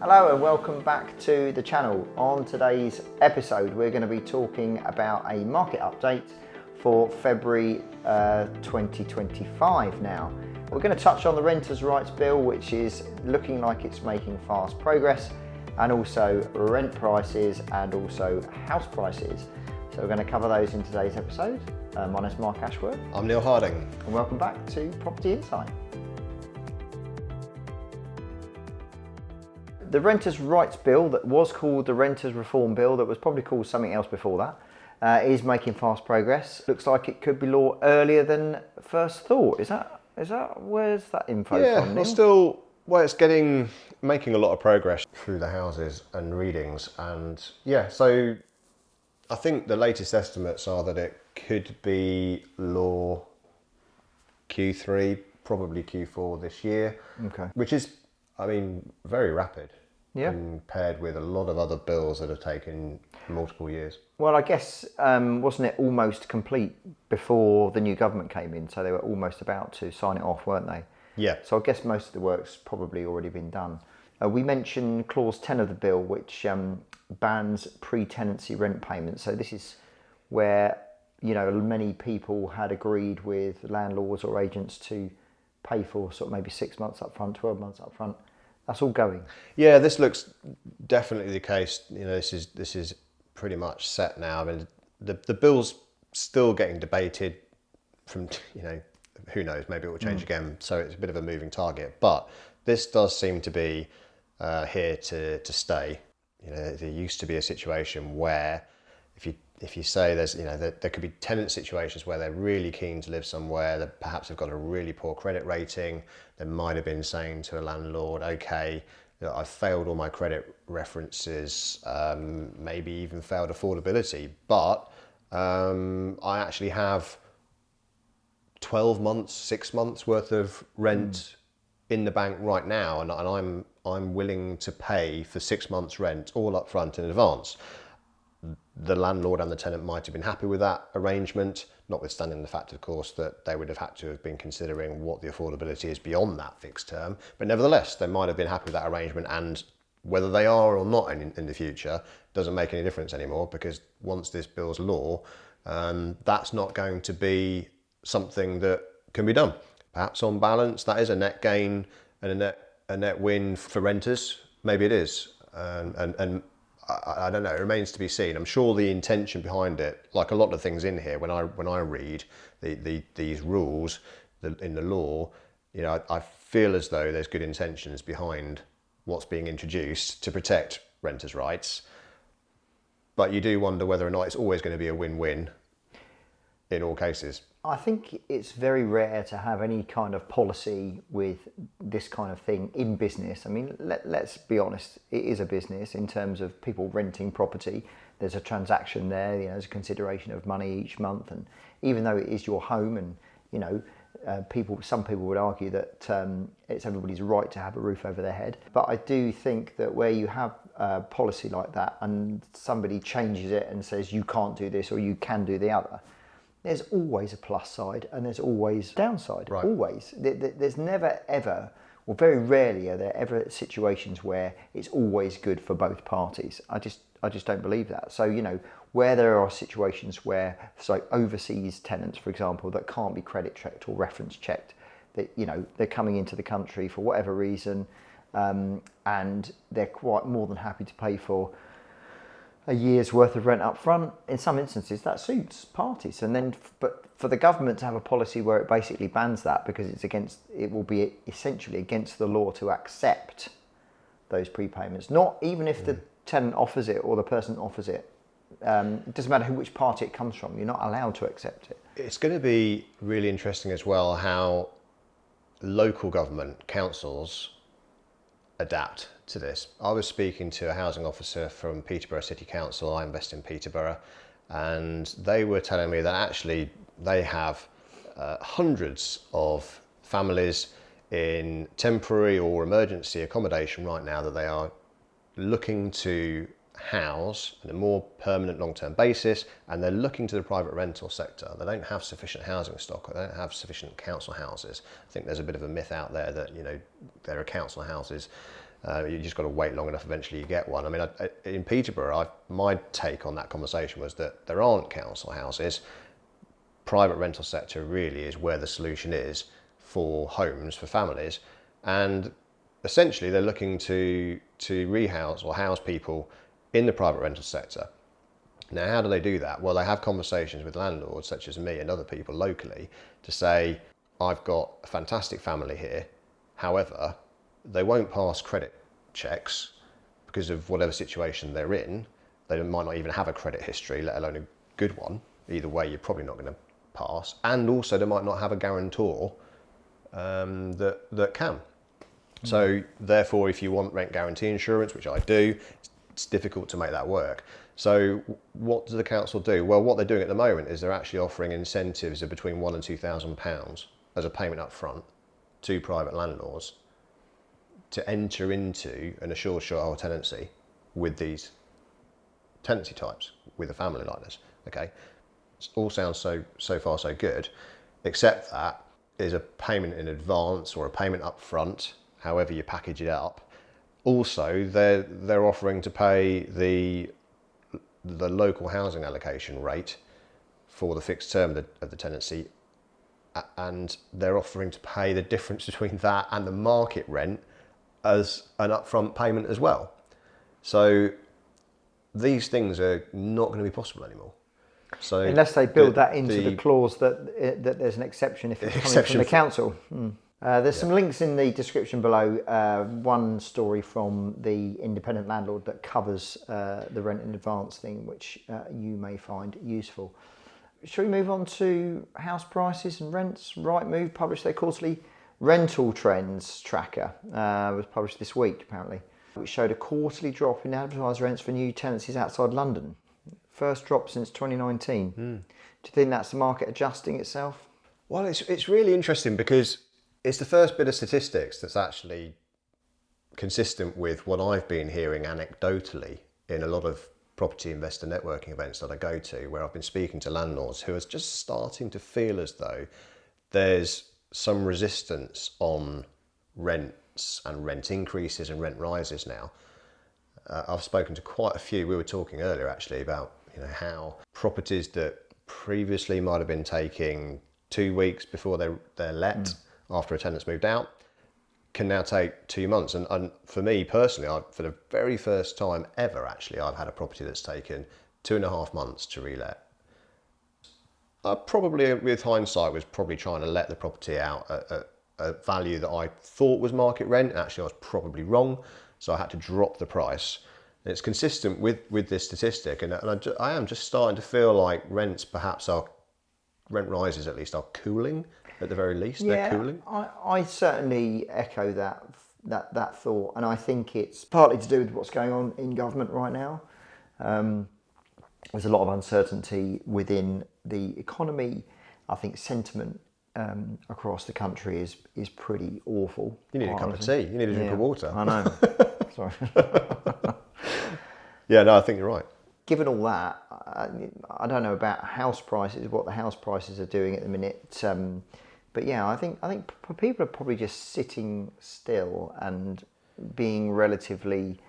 Hello and welcome back to the channel. On today's episode we're going to be talking about a market update for February 2025 now. We're going to touch on the Renters' Rights Bill, which is looking like it's making fast progress, and also rent prices and also house prices. So we're going to cover those in today's episode. My name's Mark Ashworth. I'm Neil Harding. And welcome back to Property Insight. The Renters' Rights Bill, that was called the Renters' Reform Bill, that was probably called something else before that, is making fast progress. Looks like it could be law earlier than first thought. Is that where's that info from, Neil? It's making a lot of progress through the houses and readings, and so I think the latest estimates are that it could be law Q3, probably Q4 this year. Okay. Which is, very rapid. Yeah. Compared with a lot of other bills that have taken multiple years. Well, I guess, wasn't it almost complete before the new government came in? So they were almost about to sign it off, weren't they? Yeah. So I guess most of the work's probably already been done. We mentioned Clause 10 of the bill, which bans pre-tenancy rent payments. So this is where, many people had agreed with landlords or agents to pay for sort of maybe 6 months up front, 12 months up front. That's all going. Yeah, this looks definitely the case. This is pretty much set now. The bill's still getting debated from, who knows, maybe it will change again. So it's a bit of a moving target. But this does seem to be here to stay. There used to be a situation where if you say there's, there could be tenant situations where they're really keen to live somewhere, that perhaps they've got a really poor credit rating. They might have been saying to a landlord, okay, I've failed all my credit references, maybe even failed affordability, but I actually have 12 months, 6 months worth of rent in the bank right now, and I'm willing to pay for 6 months rent all up front in advance. The landlord and the tenant might have been happy with that arrangement, notwithstanding the fact, of course, that they would have had to have been considering what the affordability is beyond that fixed term. But nevertheless, they might have been happy with that arrangement, and whether they are or not in the future doesn't make any difference anymore, because once this bill's law, that's not going to be something that can be done. Perhaps on balance, that is a net gain and a net win for renters. Maybe it is. And I don't know, it remains to be seen. I'm sure the intention behind it, like a lot of things in here, when I read these rules in the law, I feel as though there's good intentions behind what's being introduced to protect renters' rights. But you do wonder whether or not it's always going to be a win-win in all cases. I think it's very rare to have any kind of policy with this kind of thing in business. Let's be honest, it is a business in terms of people renting property. There's a transaction there, there's a consideration of money each month, and even though it is your home, and some people would argue that it's everybody's right to have a roof over their head. But I do think that where you have a policy like that and somebody changes it and says you can't do this or you can do the other, there's always a plus side and there's always a downside. Right. Always. There's never ever, or very rarely are there ever situations where it's always good for both parties. I just don't believe that. So, where there are situations where, so overseas tenants, for example, that can't be credit checked or reference checked, that, they're coming into the country for whatever reason, and they're quite more than happy to pay for a year's worth of rent up front. In some instances that suits parties, but for the government to have a policy where it basically bans that because it will be essentially against the law to accept those prepayments, not even if the tenant offers it or the person offers it. It doesn't matter which party it comes from, you're not allowed to accept it. It's going to be really interesting as well how local government councils adapt to this. I was speaking to a housing officer from Peterborough City Council. I invest in Peterborough, and they were telling me that actually they have hundreds of families in temporary or emergency accommodation right now that they are looking to house on a more permanent long-term basis, and they're looking to the private rental sector. They don't have sufficient housing stock, or they don't have sufficient council houses. I think there's a bit of a myth out there that there are council houses You just got to wait long enough. Eventually, you get one. I mean, in Peterborough, my take on that conversation was that there aren't council houses. Private rental sector really is where the solution is for homes for families, and essentially they're looking to rehouse or house people in the private rental sector. Now, how do they do that? Well, they have conversations with landlords such as me and other people locally to say, I've got a fantastic family here. However, they won't pass credit checks because of whatever situation they're in. They might not even have a credit history, let alone a good one. Either way, you're probably not going to pass. And also, they might not have a guarantor that can. So therefore, if you want rent guarantee insurance, which I do, it's difficult to make that work. So what does the council do? Well, what they're doing at the moment is they're actually offering incentives of between £1,000 and £2,000 as a payment up front to private landlords to enter into an assured short tenancy with these tenancy types, with a family like this. Okay, it all sounds so far so good, except that is a payment in advance or a payment up front, however you package it up. Also, they're offering to pay the local housing allocation rate for the fixed term of the tenancy, and they're offering to pay the difference between that and the market rent as an upfront payment as well. So these things are not going to be possible anymore. So unless they build that into the clause that there's an exception if it's coming from the council. There's some links in the description below. One story from the independent landlord that covers the rent in advance thing, which you may find useful. Shall we move on to house prices and rents? Rightmove published their quarterly rental trends tracker. Was published this week apparently, which showed a quarterly drop in advertised rents for new tenancies outside London. First drop since 2019. Do you think that's the market adjusting itself? Well, it's really interesting because it's the first bit of statistics that's actually consistent with what I've been hearing anecdotally in a lot of property investor networking events that I go to, where I've been speaking to landlords who are just starting to feel as though there's some resistance on rents and rent increases and rent rises now. I've spoken to quite a few. We were talking earlier actually about how properties that previously might have been taking 2 weeks before they're let after a tenant's moved out can now take 2 months. And for me personally, for the very first time ever, actually, I've had a property that's taken 2.5 months to relet. I probably, with hindsight, was probably trying to let the property out at a value that I thought was market rent. Actually, I was probably wrong, so I had to drop the price. And it's consistent with this statistic, and I am just starting to feel like rent rises at least are cooling. At the very least, they're cooling. I certainly echo that thought, and I think it's partly to do with what's going on in government right now. There's a lot of uncertainty within the economy. I think sentiment across the country is pretty awful. You need a cup of tea. You need a drink of water. I know. Sorry. Yeah, no, I think you're right. Given all that, I don't know about house prices, what the house prices are doing at the minute. But yeah, I think people are probably just sitting still and being relatively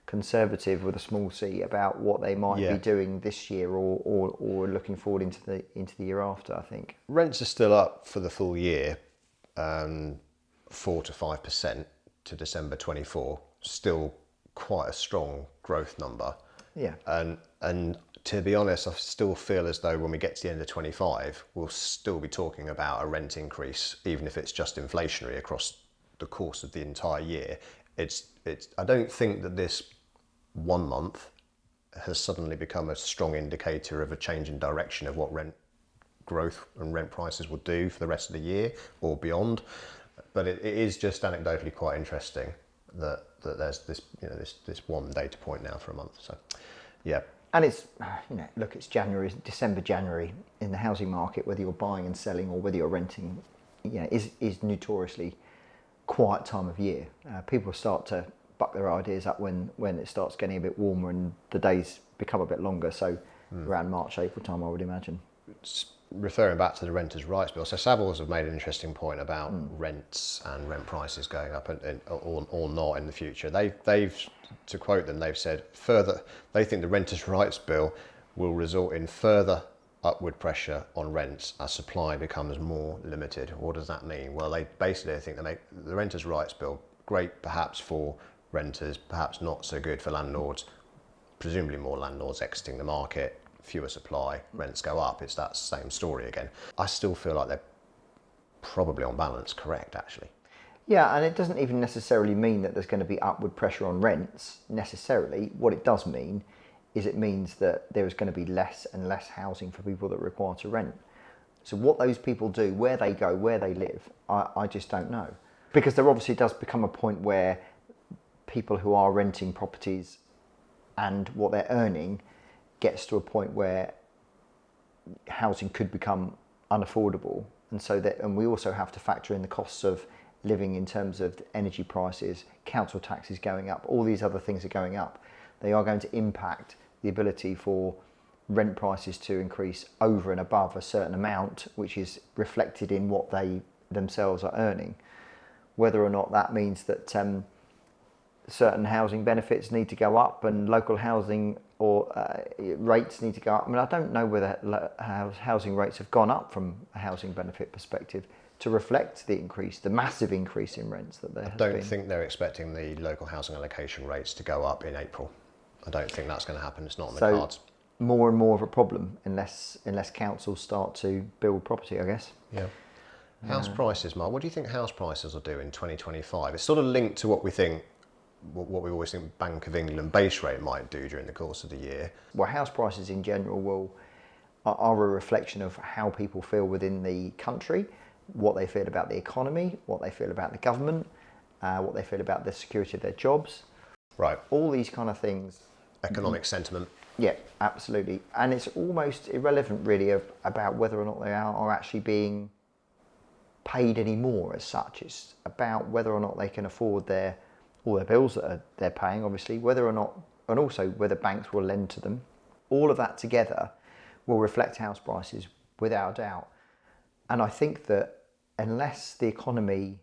conservative with a small c about what they might be doing this year or looking forward into the year after. I think rents are still up for the full year, 4 to 5% to December 24. Still quite a strong growth number. Yeah, and to be honest, I still feel as though when we get to the end of 25, we'll still be talking about a rent increase, even if it's just inflationary across the course of the entire year. I don't think that this 1 month has suddenly become a strong indicator of a change in direction of what rent growth and rent prices will do for the rest of the year or beyond. But it is just anecdotally quite interesting that there's this one data point now for a month. So, yeah. And it's, look, it's December, January in the housing market, whether you're buying and selling or whether you're renting, is notoriously quiet time of year. People start to buck their ideas up when it starts getting a bit warmer and the days become a bit longer. So around March, April time, I would imagine. referring back to the Renters' Rights Bill, so Savills have made an interesting point about rents and rent prices going up or not in the future. They've, to quote them, they've said further, they think the Renters' Rights Bill will result in further upward pressure on rents as supply becomes more limited. What does that mean? Well, they basically think they make the Renters' Rights Bill great perhaps for renters, perhaps not so good for landlords, presumably more landlords exiting the market, fewer supply, rents go up. It's that same story again. I still feel like they're probably on balance correct, actually. Yeah, and it doesn't even necessarily mean that there's going to be upward pressure on rents necessarily. What it does mean is it means that there is going to be less and less housing for people that require to rent. So what those people do, where they go, where they live, I just don't know. Because there obviously does become a point where people who are renting properties and what they're earning gets to a point where housing could become unaffordable, and we also have to factor in the costs of living in terms of energy prices, council taxes going up, all these other things are going up. They are going to impact the ability for rent prices to increase over and above a certain amount, which is reflected in what they themselves are earning. Whether or not that means that certain housing benefits need to go up and local housing or rates need to go up. I mean, I don't know whether housing rates have gone up from a housing benefit perspective to reflect the massive increase in rents that there has been. I don't think they're expecting the local housing allocation rates to go up in April. I don't think that's going to happen. It's not on the cards. More and more of a problem unless councils start to build property, I guess. Yeah. House prices, Mark. What do you think house prices will do in 2025? It's sort of linked to what we always think Bank of England base rate might do during the course of the year. Well, house prices in general are a reflection of how people feel within the country, what they feel about the economy, what they feel about the government, what they feel about the security of their jobs. Right. All these kind of things. Economic sentiment. Yeah, absolutely. And it's almost irrelevant really about whether or not they are actually being paid any more as such. It's about whether or not they can afford all their bills that they're paying, obviously, whether or not, and also whether banks will lend to them. All of that together will reflect house prices without a doubt. And I think that unless the economy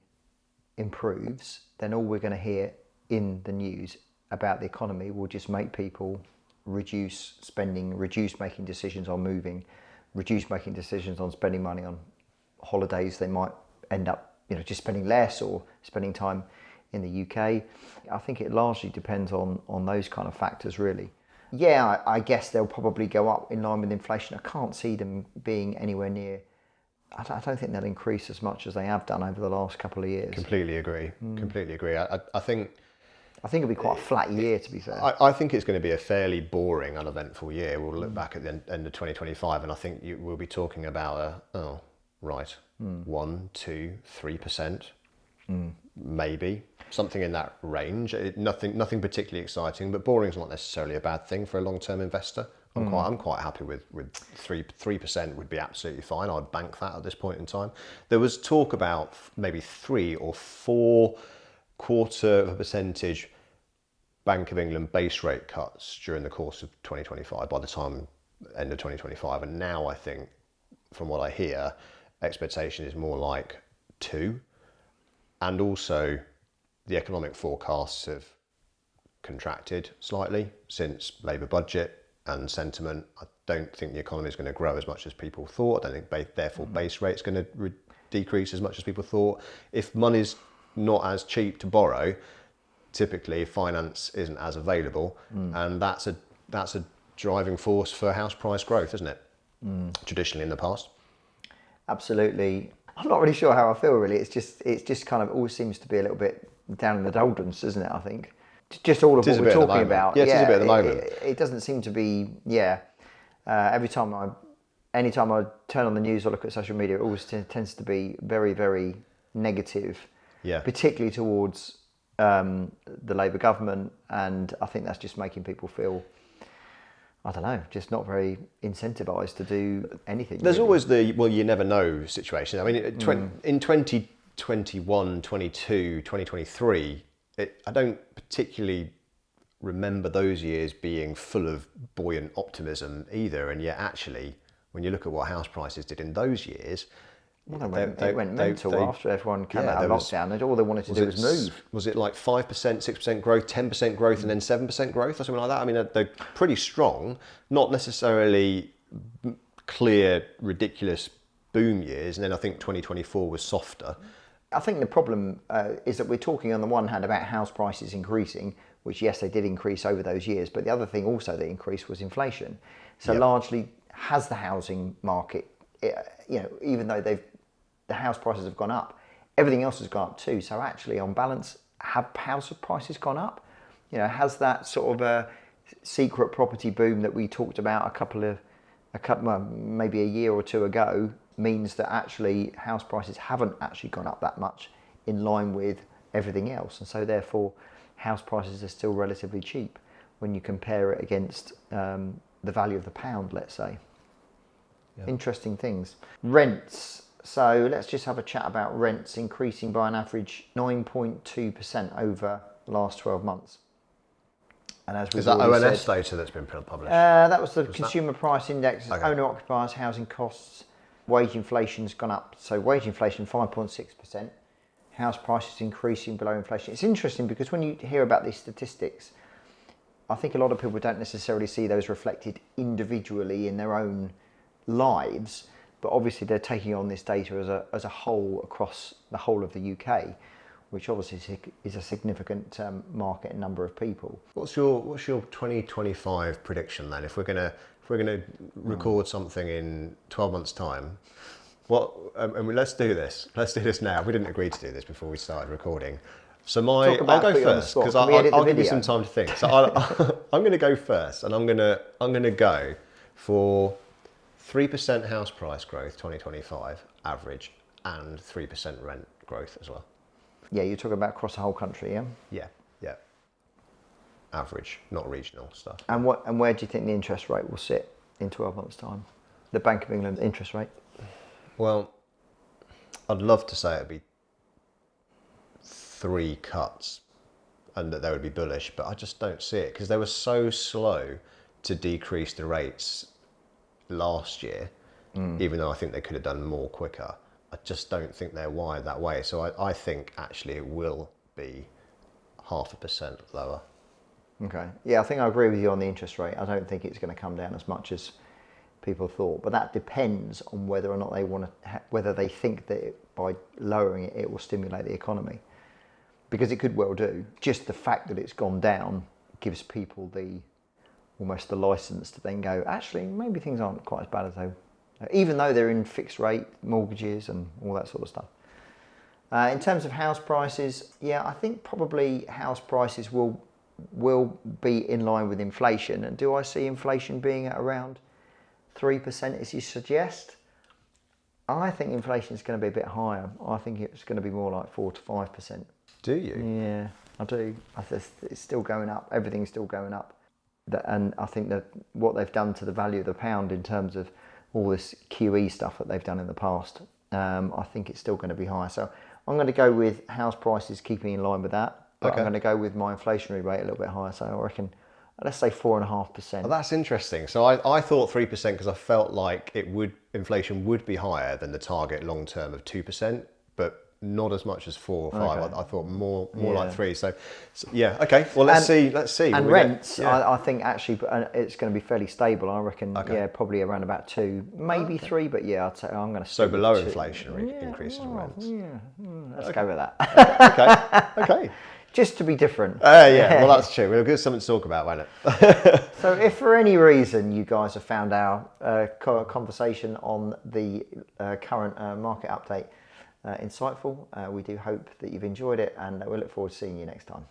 improves, then all we're going to hear in the news about the economy will just make people reduce spending, reduce making decisions on moving, reduce making decisions on spending money on holidays. They might end up, just spending less or spending time in the UK. I think it largely depends on those kind of factors, really. Yeah, I guess they'll probably go up in line with inflation. I can't see them being anywhere near. I don't think they'll increase as much as they have done over the last couple of years. Completely agree. Completely agree. I think it'll be quite a flat year, to be fair. I think it's going to be a fairly boring, uneventful year. We'll look back at the end of 2025, and I think we'll be talking about 1, 2, 3%, maybe something in that range. Nothing particularly exciting, but boring is not necessarily a bad thing for a long-term investor. I'm quite happy with 3% would be absolutely fine. I'd bank that at this point in time. There was talk about maybe 3 or 4 0.25% Bank of England base rate cuts during the course of 2025 by the time end of 2025, and now I think from what I hear expectation is more like 2, and also the economic forecasts have contracted slightly since Labour budget and sentiment. I don't think the economy is going to grow as much as people thought. I don't think therefore base rate's going to decrease as much as people thought. If money's not as cheap to borrow, typically finance isn't as available, and that's a driving force for house price growth, isn't it? Traditionally in the past. Absolutely. I'm not really sure how I feel really. It's just kind of always seems to be a little bit down in the doldrums, isn't it? I think just all of what we're talking about. Yeah, it is a bit at the moment. It doesn't seem to be. Yeah. Anytime I turn on the news or look at social media, it always tends to be very, very negative. Yeah. Particularly towards the Labour government, and I think that's just making people feel, I don't know, just not very incentivised to do anything. There's always the, well, you never know situation. I mean, in 2021, 22, 2023, I don't particularly remember those years being full of buoyant optimism either. And yet actually, when you look at what house prices did in those years, well, they went mental after everyone came out of lockdown. All they wanted to do was move. Was it like 5%, 6% growth, 10% growth, and then 7% growth or something like that? I mean, they're pretty strong, not necessarily clear, ridiculous boom years. And then I think 2024 was softer. I think the problem is that we're talking on the one hand about house prices increasing, which yes, they did increase over those years. But the other thing also that increased was inflation. So largely, has the housing market, even though the house prices have gone up, everything else has gone up too. So actually, on balance, have house prices gone up? Has that sort of a secret property boom that we talked about maybe a year or two ago means that actually house prices haven't actually gone up that much in line with everything else, and so therefore house prices are still relatively cheap when you compare it against the value of the pound, let's say. Yeah. Interesting things. Rents. So let's just have a chat about rents increasing by an average 9.2% over the last 12 months. And as is that ONS data that's been published? That was the Consumer Price Index, owner-occupiers, housing costs, wage inflation's gone up. So wage inflation 5.6%, house prices increasing below inflation. It's interesting because when you hear about these statistics, I think a lot of people don't necessarily see those reflected individually in their own lives, but obviously they're taking on this data as a whole across the whole of the UK, which obviously is a significant market and number of people. What's your 2025 prediction then? If we're gonna record something in 12 months' time, let's do this. Let's do this now. We didn't agree to do this before we started recording. So I'll go first because I'll give you some time to think. So I'm going to go first, and I'm going to go for 3% house price growth 2025 average and 3% rent growth as well. Yeah, you're talking about across the whole country, yeah? Yeah. Average, not regional stuff. And where do you think the interest rate will sit in 12 months' time? The Bank of England interest rate? Well, I'd love to say it'd be 3 cuts and that they would be bullish, but I just don't see it because they were so slow to decrease the rates last year, even though I think they could have done more quicker. I just don't think they're wired that way. So I think actually it will be 0.5% lower. Okay. Yeah, I think I agree with you on the interest rate. I don't think it's going to come down as much as people thought, but that depends on whether or not they whether they think that by lowering it, it will stimulate the economy, because it could well do. Just the fact that it's gone down gives people almost the license to then go, actually, maybe things aren't quite as bad as they. Even though they're in fixed rate mortgages and all that sort of stuff. In terms of house prices, yeah, I think probably house prices will be in line with inflation. And do I see inflation being at around 3% as you suggest? I think inflation is going to be a bit higher. I think it's going to be more like 4 to 5%. Do you? Yeah, I do. It's still going up. Everything's still going up. And I think that what they've done to the value of the pound in terms of all this QE stuff that they've done in the past, I think it's still going to be high. So I'm going to go with house prices keeping in line with that. But I'm going to go with my inflationary rate a little bit higher. So I reckon, let's say 4.5%. Oh, that's interesting. So I thought 3% because I felt like inflation would be higher than the target long term of 2%, but not as much as 4 or 5. Okay. I thought more like 3. So yeah, okay. Well, let's see. And rents, I think actually it's going to be fairly stable. I reckon, probably around about 2, maybe 3. But yeah, I'd say I'm going to. So below inflationary increases in rents. Yeah, let's go with that. Okay. Just to be different. Well, that's true. We'll give something to talk about, won't it? So if for any reason you guys have found our conversation on the current market update insightful, we do hope that you've enjoyed it, and we look forward to seeing you next time.